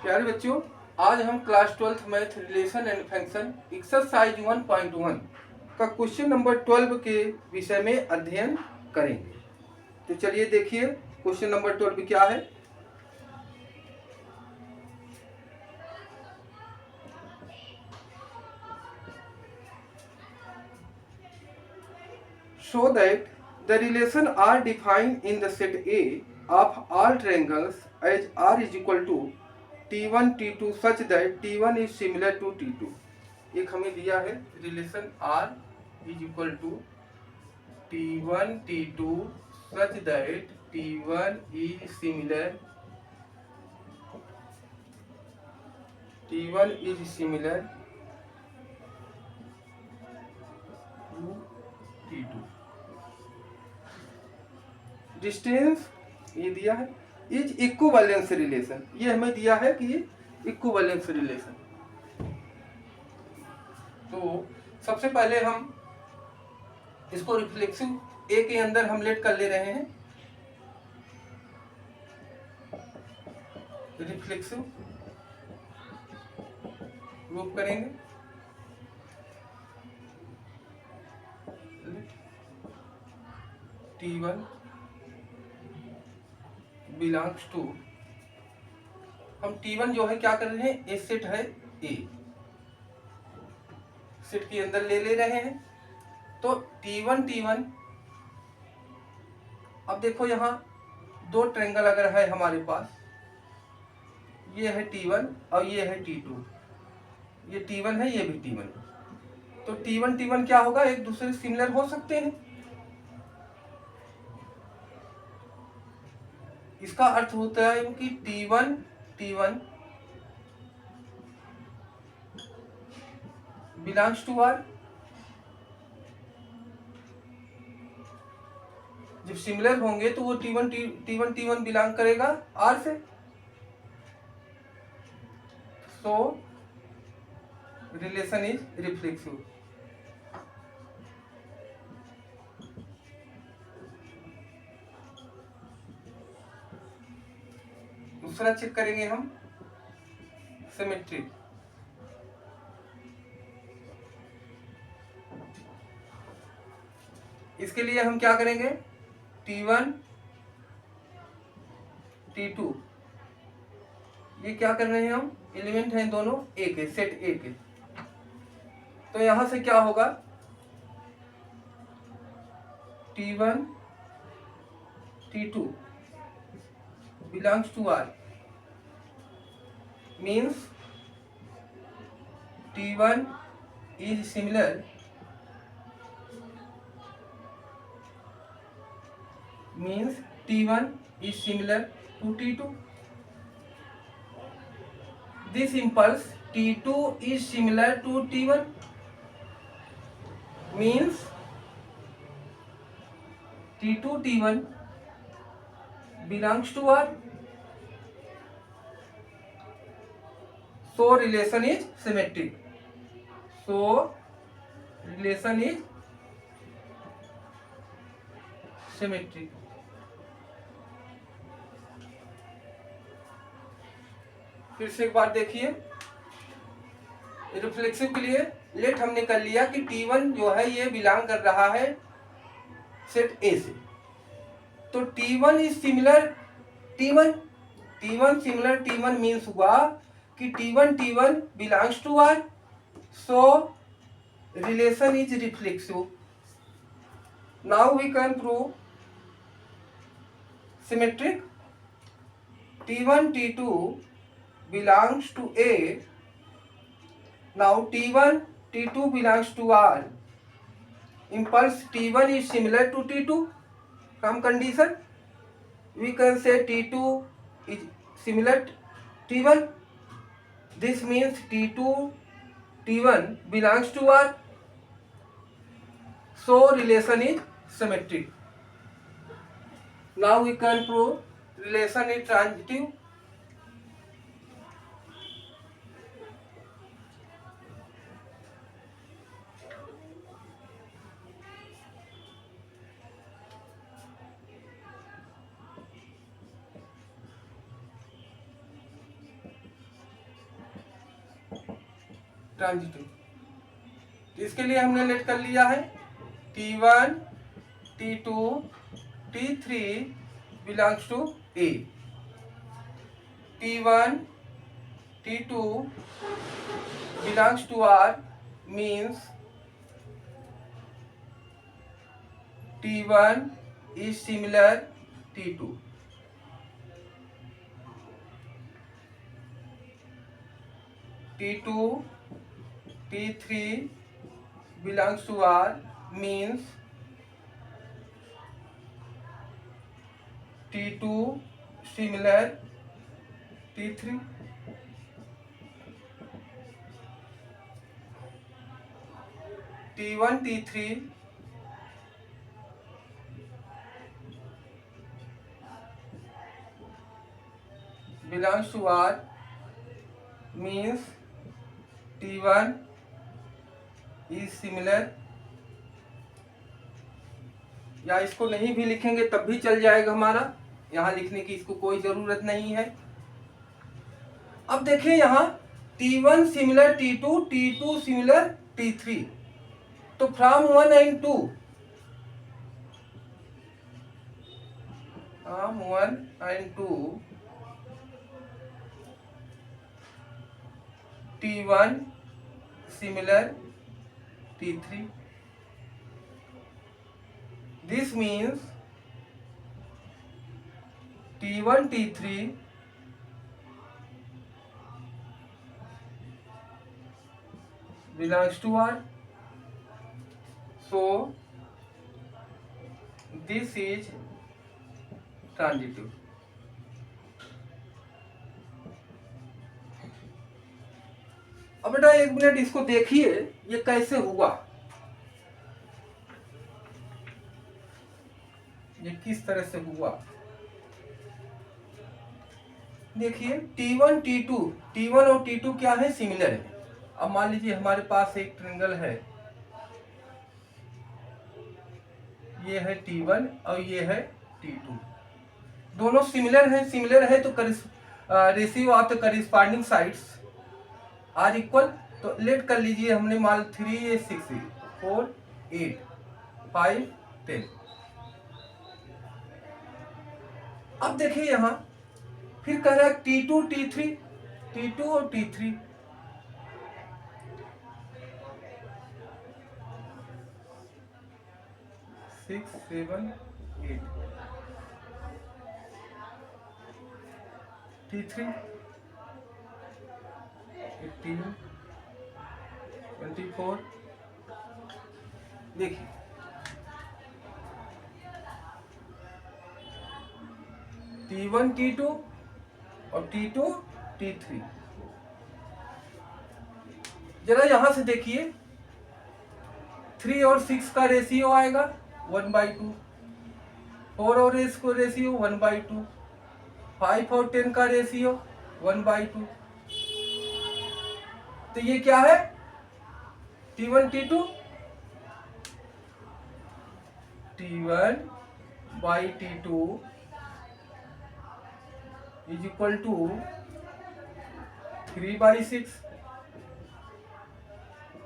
प्यारे बच्चों, आज हम class 12th math relation and function exercise 1.1 का क्वेश्चन नंबर 12 के विषय में अध्ययन करेंगे। तो चलिए देखिए क्वेश्चन नंबर 12 क्या है। Show that the relation are defined in the set A of all triangles as R is equal to T1 T2 such that T1 is similar to T2। एक हमें दिया है relation R is equal to T1 T2 such that T1 is similar to T2। Distance ये दिया है is equivalence relation, ये हमें दिया है कि इक्विवेलेंस रिलेशन। तो सबसे पहले हम इसको रिफ्लेक्सिव ए के अंदर हम लेट कर ले रहे हैं, रिफ्लेक्सिव ग्रुप करेंगे। T1 बिलोंग्स टू, हम T1 जो है क्या कर रहे हैं, ए सेट है ए, सेट के अंदर ले रहे हैं। तो T1 अब देखो यहाँ दो ट्रायंगल अगर है हमारे पास, ये है T1 और ये है T2, ये T1 है ये भी T1 है। तो T1 क्या होगा, एक दूसरे से सिमिलर हो सकते हैं। इसका अर्थ होता है कि T1 बिलोंग्स टू आर। जब सिमिलर होंगे तो वो T1 बिलोंग करेगा आर से। सो रिलेशन इज रिफ्लेक्सिव। दूसरा चेक करेंगे हम सिमेट्रिक। इसके लिए हम क्या करेंगे, T1 T2 ये क्या कर रहे हैं हम, एलिमेंट हैं दोनों ए के, सेट ए के। तो यहां से क्या होगा, T1 T2 belongs to R means T1 is similar to T2। This impulse T2 is similar to T1 means T1 belongs to R। So relation is symmetric। फिर से एक बार देखिए, रिफ्लेक्सिव के लिए लेट हमने कर लिया कि T1 जो है ये बिलोंग कर रहा है सेट ए से। तो T1 is similar T1 similar T1 means हुआ कि T1 belongs to R. So relation is reflexive. Now we can prove symmetric. T1 T2 belongs to A। Now T1 T2 belongs to R। Impulse T1 is similar to T2 from condition we can say T2 is similar to T1। This means T1 belongs to R। So relation is symmetric। Now we can prove relation is transitive। Transitive. इसके लिए हमने late कर लिया है T1 T2 T3 belongs to A, T1 T2 belongs to R means T1 is similar T2. T2 T3 belongs to R means T2 similar T3. T1 T3 belongs to R means T1 is similar, या इसको नहीं भी लिखेंगे तब भी चल जाएगा हमारा, यहाँ लिखने की इसको कोई जरूरत नहीं है। अब देखिए यहाँ T1 similar T2, T2 similar T3, तो from 1 and 2, from 1 and 2 T1 similar T3. This means T1 T3 belongs to R. So this is transitive. अब बेटा एक मिनट इसको देखिए ये कैसे हुआ, ये किस तरह से हुआ। देखिए T1 T2, T1 और T2 क्या है, सिमिलर है। अब मान लीजिए हमारे पास एक ट्रायंगल है, ये है T1 और ये है T2, दोनों सिमिलर है तो ratio of the corresponding sides are equal. तो लेट कर लीजिए हमने मान 3 6 4 8 5 10। अब देखिए यहाँ फिर कह रहा है T2 T3, T2 और T3, सिक्स 7 8 T3 18 24। देखिए T1 T2 और T2 T3, जरा यहां से देखिए 3 और 6 का रेशियो आएगा 1/2, 4 और इसको रेशियो 1/2, 5 और 10 का रेशियो 1/2। तो ये क्या है, T1 T2, T1 by T2 is equal to 3/6,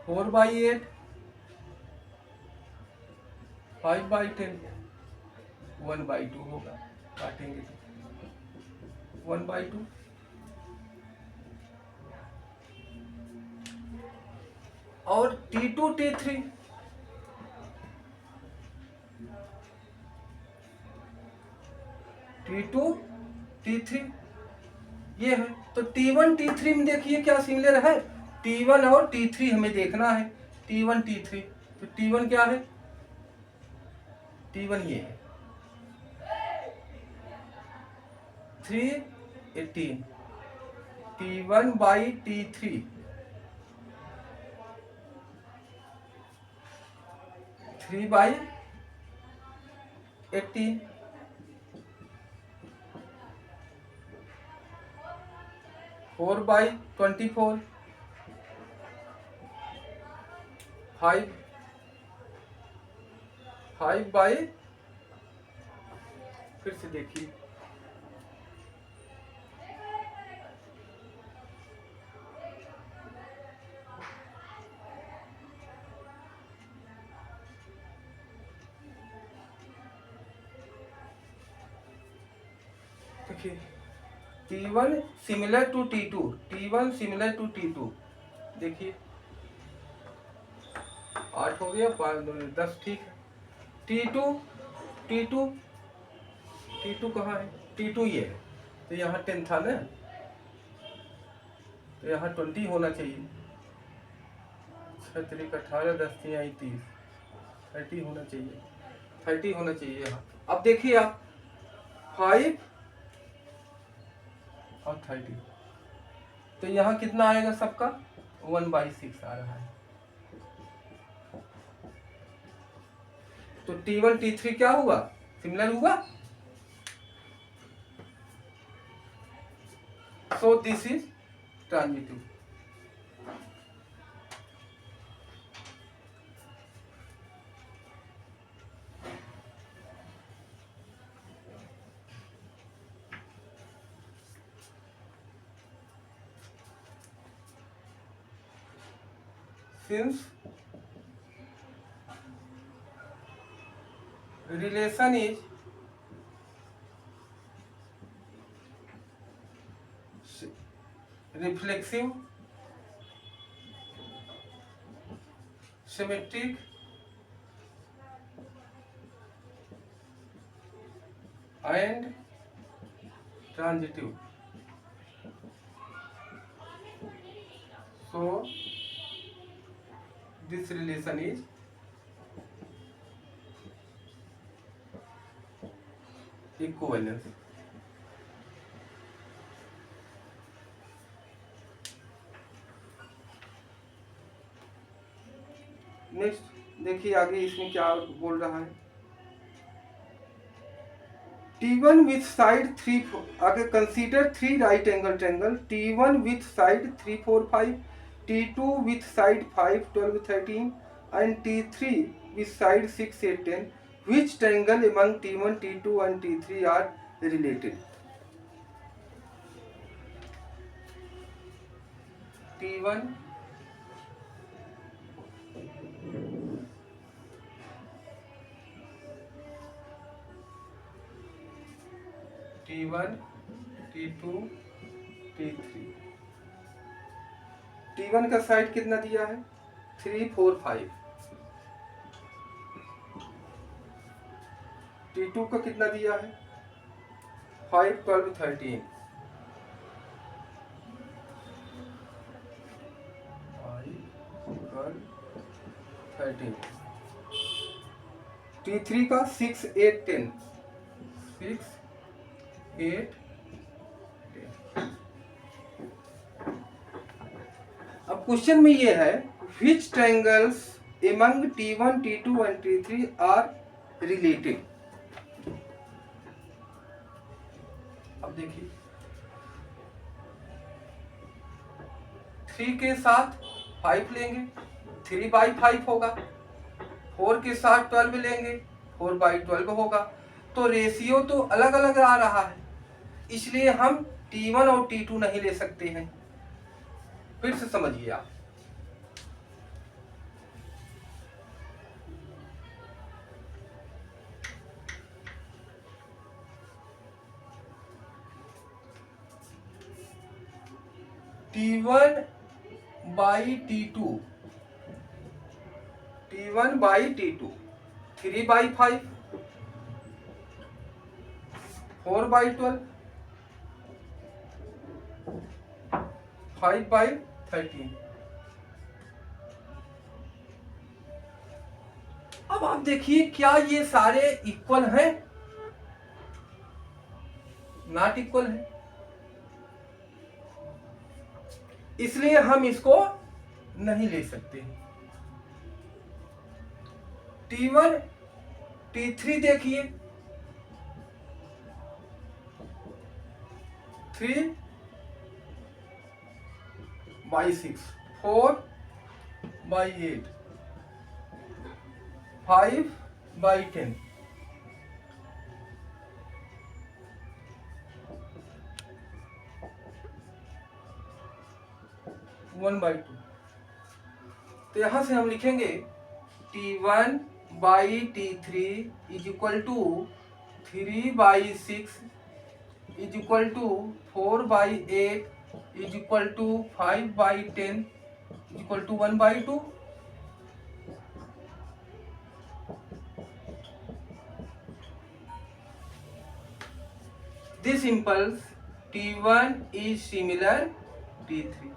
4/8, 5/10, 1/2 होगा, काटेंगे तो 1/2। और T2 T3, T2 T3 ये है। तो T1 T3 में देखिए क्या सिमिलर है, T1 और T3 हमें देखना है, T1 T3। तो T1 क्या है, T1 ये है 3 18, T1 by T3 3/18, 4/24, 5 बाई, फिर से देखिए 5 देखिए T1 similar to T2, T1 similar to T2, देखिए 8 हो गया, 5 2 10, ठीक है। T2 T2 T2 कहाँ है? T2 ये है, तो यहाँ 10 था ना, तो यहाँ 20 होना चाहिए। 6 3 18, 10 3 30, 30 होना चाहिए, 30 होना चाहिए यहाँ। अब देखिए आप 5 और 30, तो यहाँ कितना आएगा सबका? 1/6 आ रहा है। तो T1 T3 क्या हुआ? सिमिलर हुआ। So this is transitive. Since relation is reflexive, symmetric, and transitive, so this relation is equivalence. Next देखिए आगे इसमें क्या बोल रहा है। T1 with side 3 आगे consider 3 right angle triangle, T1 with side 3 4 5, T2 with side 5 12 13, and T3 with side 6 8 10. Which triangle among T1 T2 and T3 are related? T1 T1 T2 T3, T1 का side कितना दिया है? 3 4 5, T2 का कितना दिया है? 5 12 13, 5 12 13, T3 का 6 8 10, 6 8 10। अब क्वेश्चन में ये है which triangles among T1 T2 and T3 are related। अब देखिए 3 के साथ 5 लेंगे, 3/5 होगा, 4 के साथ 12 लेंगे, 4/12 होगा। तो रेशियो तो अलग अलग आ रहा है, इसलिए हम T1 और T2 नहीं ले सकते हैं। फिर से समझिए आप, T1 by T2, T1 by T2, 3/5, 4/12, 5/13। अब आप देखिए क्या ये सारे इक्वल हैं? नॉट इक्वल है, इसलिए हम इसको नहीं ले सकते। T1 T3 देखिए, 3/6, 4/8, 5/10, 1/2। तो यहां से हम लिखेंगे T1 by T3 is equal to 3/6 is equal to 4 by 8 is equal to 5 by 10 is equal to 1 by 2. This impulse T1 is similar T3.